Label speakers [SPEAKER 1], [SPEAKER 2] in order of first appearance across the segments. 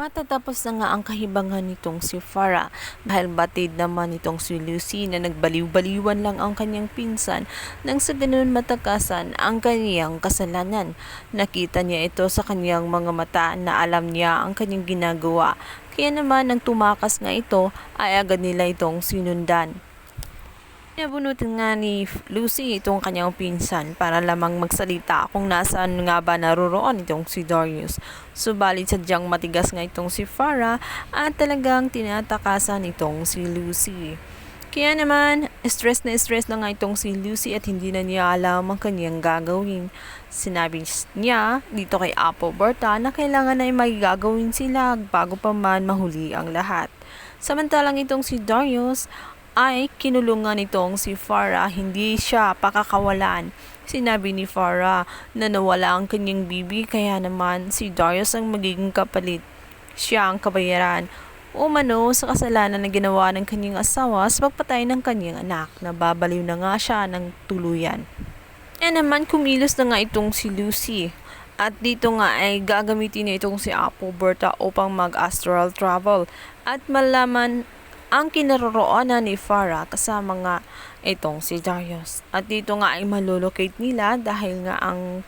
[SPEAKER 1] Matatapos na nga ang kahibangan nitong si Farah dahil batid naman itong si Lucy na nagbaliw-baliwan lang ang kanyang pinsan nang sa ganun matakasan ang kanyang kasalanan. Nakita niya ito sa kanyang mga mata na alam niya ang kanyang ginagawa. Kaya naman nang tumakas nga ito ay agad nila itong sinundan. Nabunutin nga ni Lucy itong kanyang pinsan para lamang magsalita kung nasaan nga ba naroroon itong si Darius. Subalit sadyang matigas nga itong si Farah at talagang tinatakasan itong si Lucy. Kaya naman, stress na nga itong si Lucy at hindi na niya alam ang kanyang gagawin. Sinabi niya dito kay Apo Berta na kailangan na may gagawin sila bago pa man mahuli ang lahat. Samantalang itong si Darius ay kinulungan nitong si Farah, hindi siya pakakawalan. Sinabi ni Farah na nawala ang kanyang bibi kaya naman si Darius ang magiging kapalit. Siya ang kabayaran umano sa kasalanan na ginawa ng kanyang asawa sa pagpatay ng kanyang anak. Nababaliw na nga siya ng tuluyan. Kaya naman kumilos na nga itong si Lucy. At dito nga ay gagamitin niya itong si Apo Berta upang mag-astral travel at malaman ang kinaroroonan ni Farah kasama nga itong si Darius. At dito nga ay malolocate nila dahil nga ang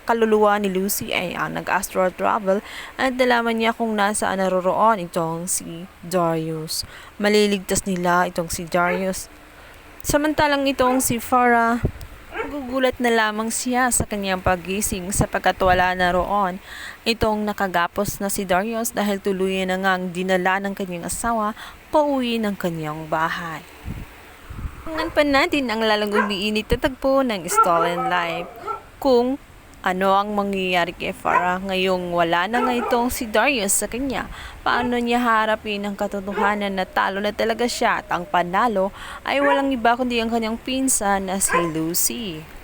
[SPEAKER 1] kaluluwa ni Lucy ay ang nag-astral travel at nalaman niya kung nasaan naroroon itong si Darius. Maliligtas nila itong si Darius. Samantalang itong si Farah, gugulat na lamang siya sa kanyang pagising sapagkat wala na roon itong nakagapos na si Darius dahil tuluyan na ngang dinala ng kanyang asawa pauwi ng kanyang bahay. Tingnan pa natin ang lalong umiinit na tagpo ng Stolen Life. Kung ano ang mangyayari kay Farah ngayong wala na nga itong si Darius sa kanya, paano niya harapin ang katotohanan na talo na talaga siya at ang panalo ay walang iba kundi ang kanyang pinsan na si Lucy.